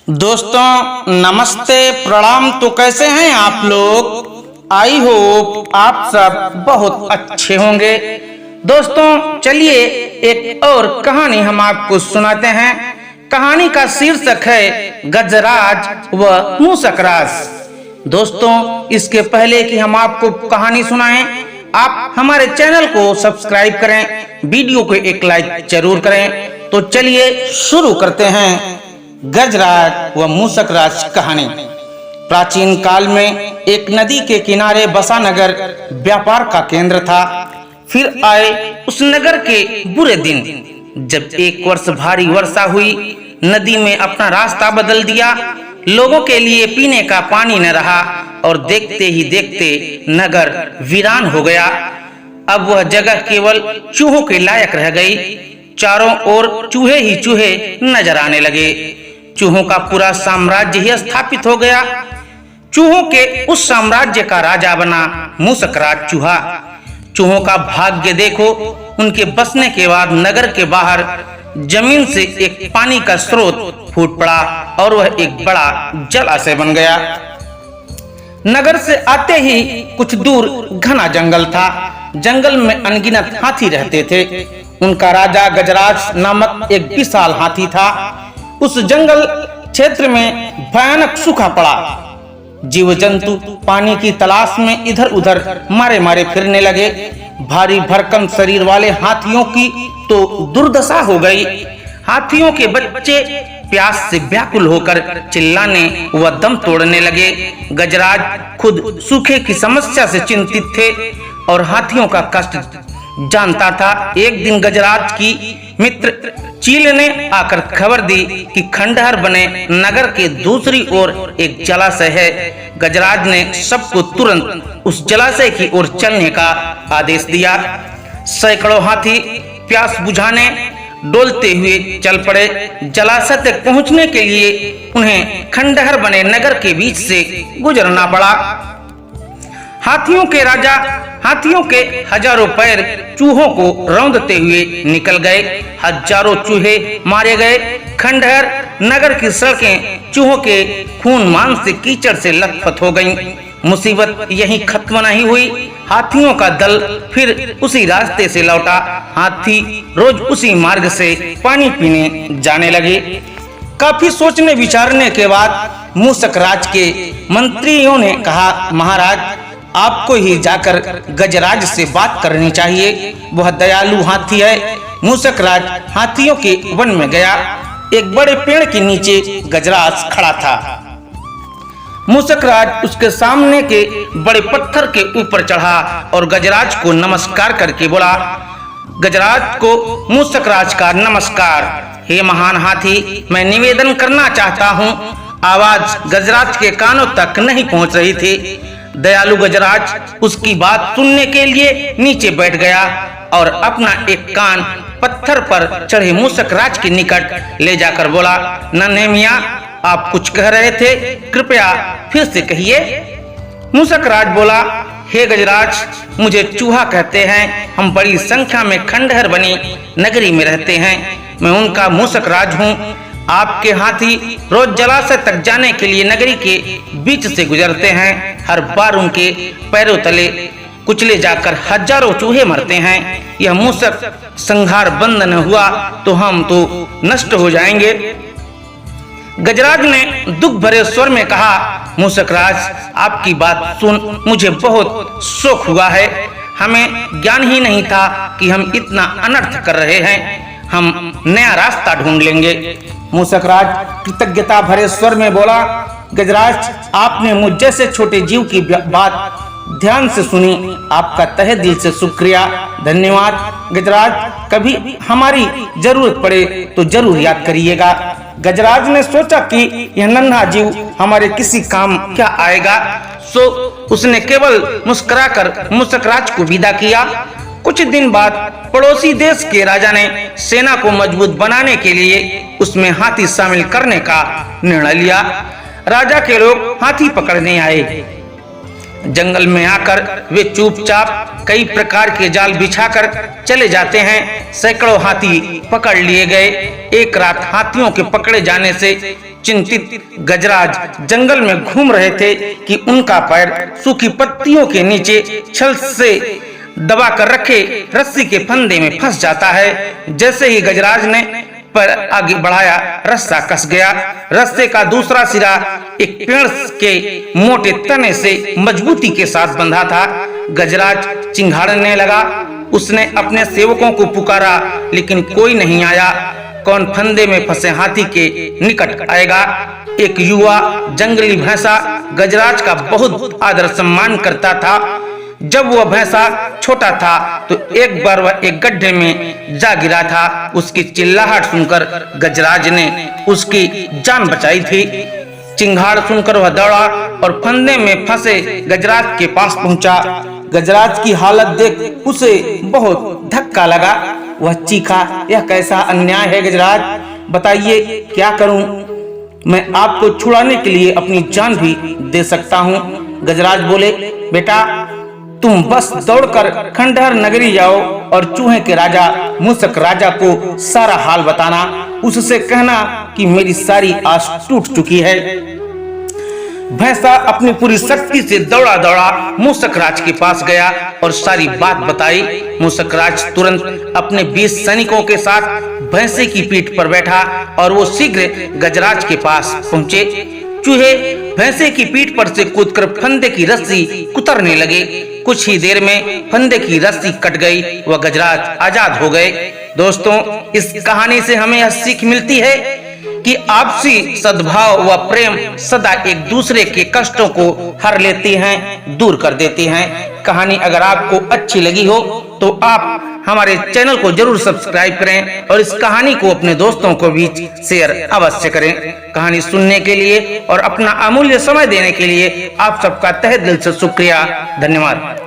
दोस्तों नमस्ते प्रणाम। तो कैसे हैं आप लोग? आई होप आप सब बहुत अच्छे होंगे। दोस्तों चलिए एक और कहानी हम आपको सुनाते हैं। कहानी का शीर्षक है गजराज व मूसकराज। दोस्तों इसके पहले कि हम आपको कहानी सुनाएं, आप हमारे चैनल को सब्सक्राइब करें, वीडियो को एक लाइक जरूर करें। तो चलिए शुरू करते हैं गजराज व मूसकराज कहानी। प्राचीन काल में एक नदी के किनारे बसा नगर व्यापार का केंद्र था। फिर आए उस नगर के बुरे दिन, जब एक वर्ष भारी वर्षा हुई। नदी में अपना रास्ता बदल दिया। लोगों के लिए पीने का पानी न रहा और देखते ही देखते नगर वीरान हो गया। अब वह जगह केवल चूहों के लायक रह गई। चारों ओर चूहे ही चूहे नजर आने लगे। चूहों का पूरा साम्राज्य ही स्थापित हो गया। चूहों के उस साम्राज्य का राजा बना मूसकराज चूहा। चूहों का भाग्य देखो, उनके बसने के बाद नगर के बाहर जमीन से एक पानी का स्रोत फूट पड़ा और वह एक बड़ा जलाशय बन गया। नगर से आते ही कुछ दूर घना जंगल था। जंगल में अनगिनत हाथी रहते थे। उनका राजा गजराज नामक एक विशाल हाथी था। उस जंगल क्षेत्र में भयानक सूखा पड़ा। जीव जंतु पानी की तलाश में इधर उधर मारे मारे फिरने लगे। भारी भरकम शरीर वाले हाथियों की तो दुर्दशा हो गई। हाथियों के बच्चे प्यास से व्याकुल होकर चिल्लाने व दम तोड़ने लगे। गजराज खुद सूखे की समस्या से चिंतित थे और हाथियों का कष्ट जानता था। एक दिन गजराज की मित्र चील ने आकर खबर दी कि खंडहर बने नगर के दूसरी ओर एक जलाशय है। गजराज ने सबको तुरंत उस जलाशय की ओर चलने का आदेश दिया। सैकड़ों हाथी प्यास बुझाने डोलते हुए चल पड़े। जलाशय तक पहुंचने के लिए उन्हें खंडहर बने नगर के बीच से गुजरना पड़ा। हाथियों के राजा हाथियों के हजारों पैर चूहों को रौंदते हुए निकल गए। हजारों चूहे मारे गए। खंडहर नगर की सड़कें चूहों के खून मांस से कीचड़ से लथपथ हो गईं। मुसीबत यहीं खत्म नहीं हुई। हाथियों का दल फिर उसी रास्ते से लौटा। हाथी रोज उसी मार्ग से पानी पीने जाने लगे। काफी सोचने विचारने के बाद मूसकराज के मंत्रियों ने कहा, महाराज आपको ही जाकर गजराज से बात करनी चाहिए। वह दयालु हाथी है। मूसकराज हाथियों के वन में गया। एक बड़े पेड़ के नीचे गजराज खड़ा था। मूसकराज उसके सामने के बड़े पत्थर के ऊपर चढ़ा और गजराज को नमस्कार करके बोला। गजराज को मूसकराज का नमस्कार। हे महान हाथी, मैं निवेदन करना चाहता हूँ। आवाज गजराज के कानों तक नहीं पहुँच रही थी। दयालु गजराज उसकी बात सुनने के लिए नीचे बैठ गया और अपना एक कान पत्थर पर चढ़े मूसकराज के निकट ले जाकर बोला, नन्हे मियाँ आप कुछ कह रहे थे, कृपया फिर से कहिए। मूसकराज बोला, हे गजराज, मुझे चूहा कहते हैं। हम बड़ी संख्या में खंडहर बनी नगरी में रहते हैं। मैं उनका मूसकराज हूँ। आपके हाथी रोज जलाशय तक जाने के लिए नगरी के बीच से गुजरते हैं। हर बार उनके पैरों तले कुचले जाकर हजारों चूहे मरते हैं। यह मूसक संहार बंद न हुआ तो हम तो नष्ट हो जाएंगे। गजराज ने दुख भरे स्वर में कहा, मूसकराज आपकी बात सुन मुझे बहुत शोक हुआ है। हमें ज्ञान ही नहीं था कि हम इतना अनर्थ कर रहे हैं। हम नया रास्ता ढूंढ लेंगे। मूसकराज कृतज्ञता भरे स्वर में बोला, गजराज आपने मुझ जैसे छोटे जीव की बात ध्यान से सुनी। आपका तहे दिल से शुक्रिया, धन्यवाद। गजराज कभी हमारी जरूरत पड़े तो जरूर याद करिएगा। गजराज ने सोचा कि यह नन्हा जीव हमारे किसी काम क्या आएगा, सो उसने केवल मुस्कुराकर मूसकराज को विदा किया। कुछ दिन बाद पड़ोसी देश के राजा ने सेना को मजबूत बनाने के लिए उसमें हाथी शामिल करने का निर्णय लिया। राजा के लोग हाथी पकड़ने आए। जंगल में आकर वे चुपचाप कई प्रकार के जाल बिछाकर चले जाते हैं। सैकड़ों हाथी पकड़ लिए गए। एक रात हाथियों के पकड़े जाने से चिंतित गजराज जंगल में घूम रहे थे कि उनका पैर सूखी पत्तियों के नीचे छल से दबा कर रखे रस्सी के फंदे में फंस जाता है। जैसे ही गजराज ने पर आगे बढ़ाया, रस्सा कस गया। रस्से का दूसरा सिरा एक पेड़ के मोटे तने से मजबूती के साथ बंधा था। गजराज चिंघाड़ने लगा। उसने अपने सेवकों को पुकारा, लेकिन कोई नहीं आया। कौन फंदे में फंसे हाथी के निकट आएगा? एक युवा जंगली भैंसा गजराज का बहुत आदर सम्मान करता था। जब वह भैंसा छोटा था तो एक बार वह एक गड्ढे में जा गिरा था। उसकी चिल्लाहट सुनकर गजराज ने उसकी जान बचाई थी। चिंगाड़ सुनकर वह दौड़ा और फंदे में फंसे गजराज के पास पहुंचा। गजराज की हालत देख उसे बहुत धक्का लगा। वह चीखा, यह कैसा अन्याय है गजराज, बताइए क्या करूं? मैं आपको छुड़ाने के लिए अपनी जान भी दे सकता हूं। गजराज बोले, बेटा तुम बस दौड़कर खंडहर नगरी जाओ और चूहे के राजा मूसक राजा को सारा हाल बताना। उससे कहना कि मेरी सारी आस टूट चुकी है। भैंसा अपनी पूरी शक्ति से दौड़ा दौड़ा मूसक राज के पास गया और सारी बात बताई। मूसक राज तुरंत अपने 20 सैनिकों के साथ भैंसे की पीठ पर बैठा और वो शीघ्र गजराज के पास पहुंचे। चूहे भैंसे की पीठ पर से कूदकर फंदे की रस्सी कुतरने लगे। कुछ ही देर में फंदे की रस्सी कट गई। वह गजराज आजाद हो गए। दोस्तों, इस कहानी से हमें यह सीख मिलती है कि आपसी सद्भाव व प्रेम सदा एक दूसरे के कष्टों को हर लेती हैं, दूर कर देती हैं। कहानी अगर आपको अच्छी लगी हो तो आप हमारे चैनल को जरूर सब्सक्राइब करें और इस कहानी को अपने दोस्तों को भी शेयर अवश्य करें। कहानी सुनने के लिए और अपना अमूल्य समय देने के लिए आप सबका तहे दिल से शुक्रिया। धन्यवाद।